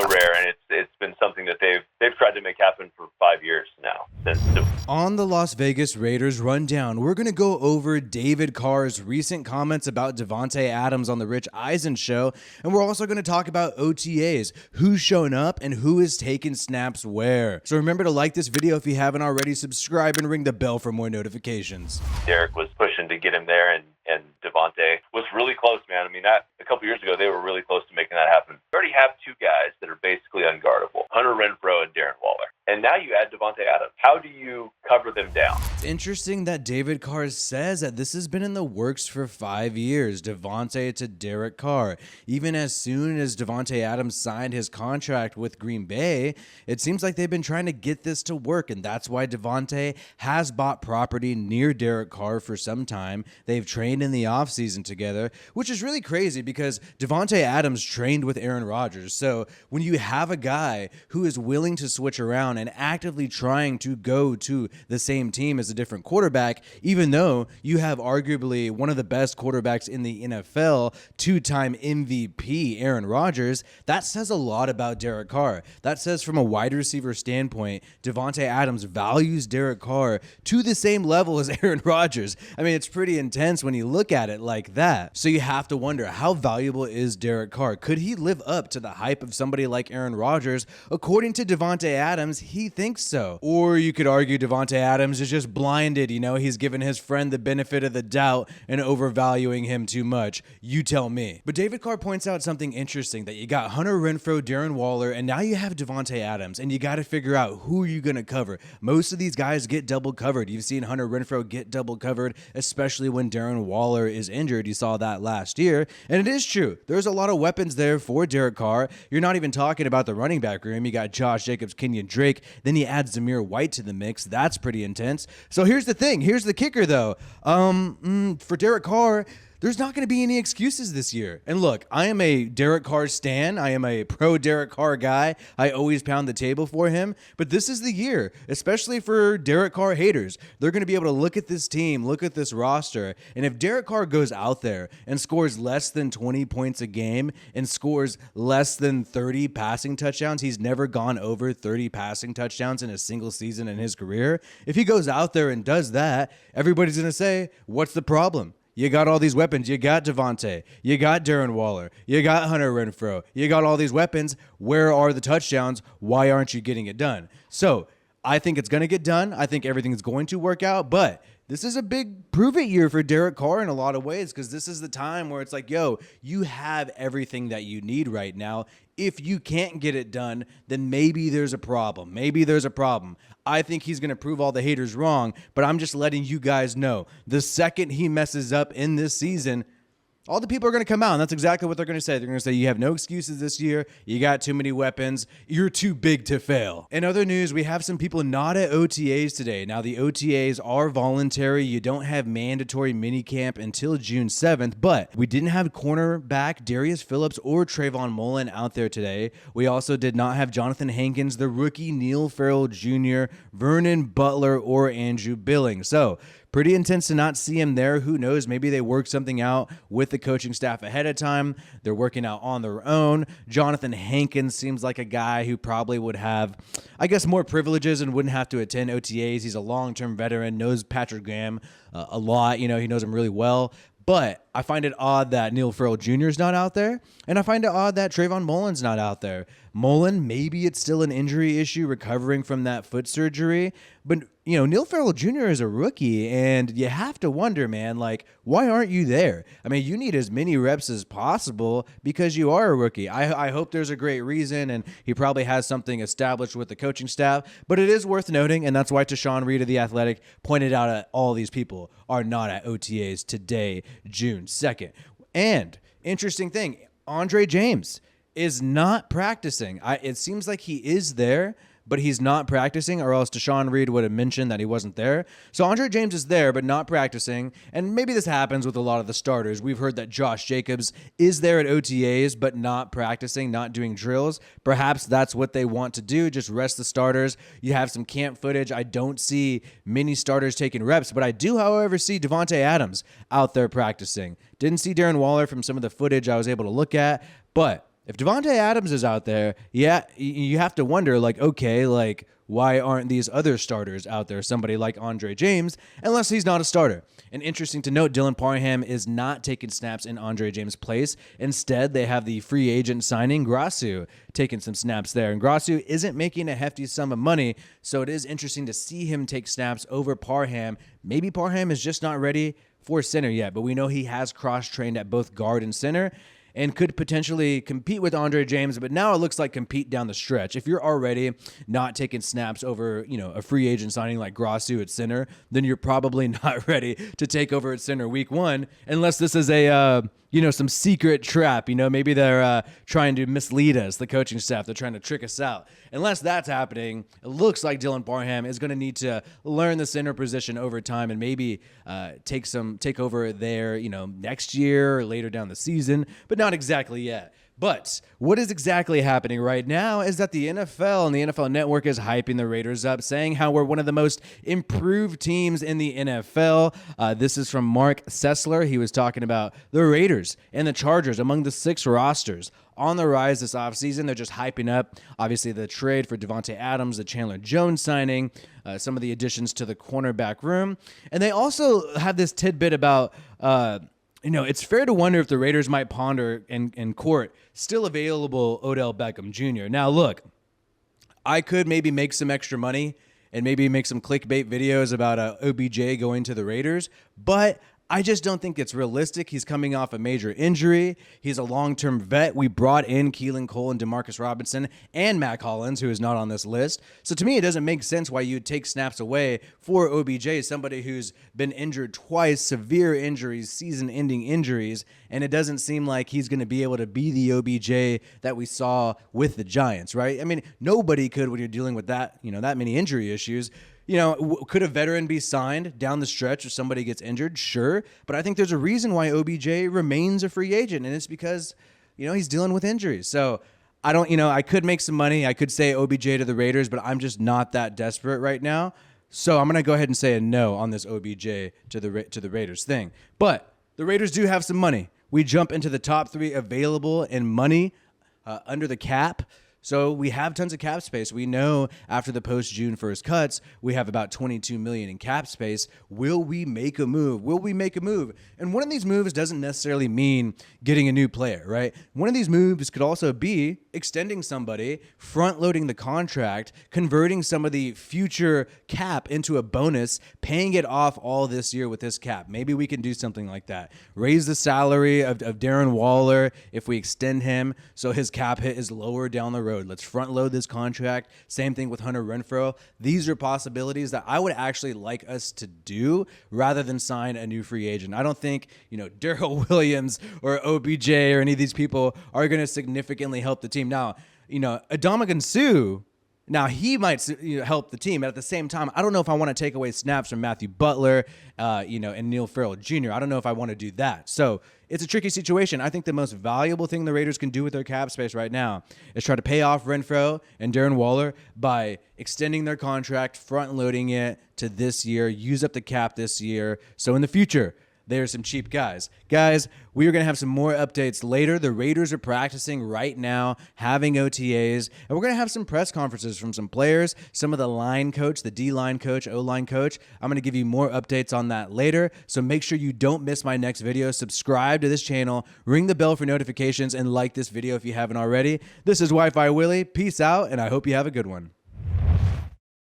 so rare, and it's been something that they've tried to make happen for 5 years now. On the Las Vegas Raiders rundown, we're going to go over David Carr's recent comments about Davante Adams on the Rich Eisen show, and we're also going to talk about OTAs, who's shown up and who is taking snaps where. So remember to like this video if you haven't already, subscribe, and ring the bell for more notifications. Derek was pushing to get him there, and Davante was really close, man. I mean, that a couple years ago, they were really close to making that happen. You already have two guys that are basically unguardable, Hunter Renfrow and Darren Waller. And now you add Davante Adams. How do you cover them down? It's interesting that David Carr says that this has been in the works for 5 years, Davante to Derek Carr. Even as soon as Davante Adams signed his contract with Green Bay, it seems like they've been trying to get this to work, and that's why Davante has bought property near Derek Carr for some time. They've trained in the offseason together, which is really crazy because Davante Adams trained with Aaron Rodgers. So when you have a guy who is willing to switch around and actively trying to go to the same team as a different quarterback, even though you have arguably one of the best quarterbacks in the NFL, two-time MVP Aaron Rodgers, that says a lot about Derek Carr. That says from a wide receiver standpoint, Davante Adams values Derek Carr to the same level as Aaron Rodgers. I mean, it's pretty intense when you look at it like that. So you have to wonder, how valuable is Derek Carr? Could he live up to the hype of somebody like Aaron Rodgers? According to Davante Adams, he thinks so. Or you could argue Davante Adams is just blinded. You know, he's given his friend the benefit of the doubt and overvaluing him too much. You tell me. But David Carr points out something interesting, that you got Hunter Renfrow, Darren Waller, and now you have Davante Adams, and you got to figure out who you're going to cover. Most of these guys get double covered. You've seen Hunter Renfrow get double covered, especially when Darren Waller is injured. You saw that last year. And it is true. There's a lot of weapons there for Derek Carr. You're not even talking about the running back room. You got Josh Jacobs, Kenyon Drake. Then you add Zamir White to the mix. That's pretty intense. So here's the thing. Here's the kicker, though. For Derek Carr, there's not going to be any excuses this year. And look, I am a Derek Carr stan. I am a pro Derek Carr guy. I always pound the table for him. But this is the year, especially for Derek Carr haters. They're going to be able to look at this team, look at this roster. And if Derek Carr goes out there and scores less than 20 points a game and scores less than 30 passing touchdowns, he's never gone over 30 passing touchdowns in a single season in his career. If he goes out there and does that, everybody's going to say, what's the problem? You got all these weapons. You got Davante. You got Darren Waller. You got Hunter Renfrow. You got all these weapons. Where are the touchdowns? Why aren't you getting it done? So I think it's going to get done. I think everything's going to work out. But this is a big prove-it year for Derek Carr in a lot of ways, because this is the time where it's like, yo, you have everything that you need right now. If you can't get it done, then maybe there's a problem. Maybe there's a problem. I think he's going to prove all the haters wrong, but I'm just letting you guys know. The second he messes up in this season, all the people are going to come out, and that's exactly what they're going to say. They're going to say, you have no excuses this year. You got too many weapons. You're too big to fail. In other news, we have some people not at OTAs today. Now, the OTAs are voluntary. You don't have mandatory minicamp until June 7th, but we didn't have cornerback Darius Phillips or Trayvon Mullen out there today. We also did not have Jonathan Hankins, the rookie, Neil Farrell Jr., Vernon Butler, or Andrew Billings. So, pretty intense to not see him there. Who knows? Maybe they worked something out with the coaching staff ahead of time. They're working out on their own. Jonathan Hankins seems like a guy who probably would have, I guess, more privileges and wouldn't have to attend OTAs. He's a long-term veteran, knows Patrick Graham a lot. You know, he knows him really well. But I find it odd that Neil Farrell Jr. is not out there, and I find it odd that Trayvon Mullen's not out there. Mullen, maybe it's still an injury issue, recovering from that foot surgery, but you know, Neil Farrell Jr. is a rookie, and you have to wonder, man, like, why aren't you there? I mean, you need as many reps as possible because you are a rookie. I hope there's a great reason, and he probably has something established with the coaching staff, but it is worth noting, and that's why Tashawn Reed of The Athletic pointed out that all these people are not at OTAs today, June 2nd. And interesting thing, Andre James is not practicing. It seems like he is there, but he's not practicing, or else Tashawn Reed would have mentioned that he wasn't there. So Andre James is there, but not practicing. And maybe this happens with a lot of the starters. We've heard that Josh Jacobs is there at OTAs, but not practicing, not doing drills. Perhaps that's what they want to do, just rest the starters. You have some camp footage. I don't see many starters taking reps, but I do, however, see Davante Adams out there practicing. Didn't see Darren Waller from some of the footage I was able to look at, but if Davante Adams is out there, yeah, you have to wonder, like, okay, like, why aren't these other starters out there? Somebody like Andre James, unless he's not a starter. And interesting to note, Dylan Parham is not taking snaps in Andre James' place. Instead, they have the free agent signing Grasu taking some snaps there. And Grasu isn't making a hefty sum of money, so it is interesting to see him take snaps over Parham. Maybe Parham is just not ready for center yet, but we know he has cross-trained at both guard and center and could potentially compete with Andre James, but now it looks like compete down the stretch. If you're already not taking snaps over, a free agent signing like Grasu at center, then you're probably not ready to take over at center week 1, unless this is a, some secret trap. Maybe they're trying to mislead us, the coaching staff. They're trying to trick us out. Unless that's happening, it looks like Dylan Parham is going to need to learn the center position over time and maybe take over there, next year or later down the season, but not exactly yet. But what is exactly happening right now is that the NFL and the NFL Network is hyping the Raiders up, saying how we're one of the most improved teams in the NFL. This is from Mark Sessler. He was talking about the Raiders and the Chargers among the 6 rosters on the rise this offseason. They're just hyping up, obviously, the trade for Davante Adams, the Chandler Jones signing, some of the additions to the cornerback room. And they also have this tidbit about it's fair to wonder if the Raiders might ponder in court still available Odell Beckham Jr. Now, look, I could maybe make some extra money and maybe make some clickbait videos about OBJ going to the Raiders, but I just don't think it's realistic. He's coming off a major injury. He's a long-term vet. We brought in Keelan Cole and Demarcus Robinson and Mac Hollins, who is not on this list. So to me, it doesn't make sense why you'd take snaps away for OBJ, somebody who's been injured twice, severe injuries, season-ending injuries, and it doesn't seem like he's going to be able to be the OBJ that we saw with the Giants, right? I mean, nobody could when you're dealing with that, that many injury issues. Could a veteran be signed down the stretch if somebody gets injured? Sure. But I think there's a reason why OBJ remains a free agent, and it's because, he's dealing with injuries. So I don't, I could make some money. I could say OBJ to the Raiders, but I'm just not that desperate right now. So I'm going to go ahead and say a no on this OBJ to the Raiders thing. But the Raiders do have some money. We jump into the top 3 available in money under the cap. So we have tons of cap space. We know after the post-June 1st cuts, we have about $22 million in cap space. Will we make a move? Will we make a move? And one of these moves doesn't necessarily mean getting a new player, right? One of these moves could also be extending somebody, front-loading the contract, converting some of the future cap into a bonus, paying it off all this year with this cap. Maybe we can do something like that. Raise the salary of Darren Waller if we extend him so his cap hit is lower down the road. Let's front load this contract. Same thing with Hunter Renfrow. These are possibilities that I would actually like us to do rather than sign a new free agent. I don't think, Darrell Williams or OBJ or any of these people are going to significantly help the team. Now, Adamagan Suh, now he might help the team, but at the same time, I don't know if I want to take away snaps from Matthew Butler, and Neil Farrell Jr. I don't know if I want to do that. So it's a tricky situation. I think the most valuable thing the Raiders can do with their cap space right now is try to pay off Renfrow and Darren Waller by extending their contract, front-loading it to this year, use up the cap this year. So in the future, there's some cheap guys. Guys, we are going to have some more updates later. The Raiders are practicing right now, having OTAs, and we're going to have some press conferences from some players, some of the line coach, the D-line coach, O-line coach. I'm going to give you more updates on that later, so make sure you don't miss my next video. Subscribe to this channel, ring the bell for notifications, and like this video if you haven't already. This is WiFiWillie. Peace out, and I hope you have a good one.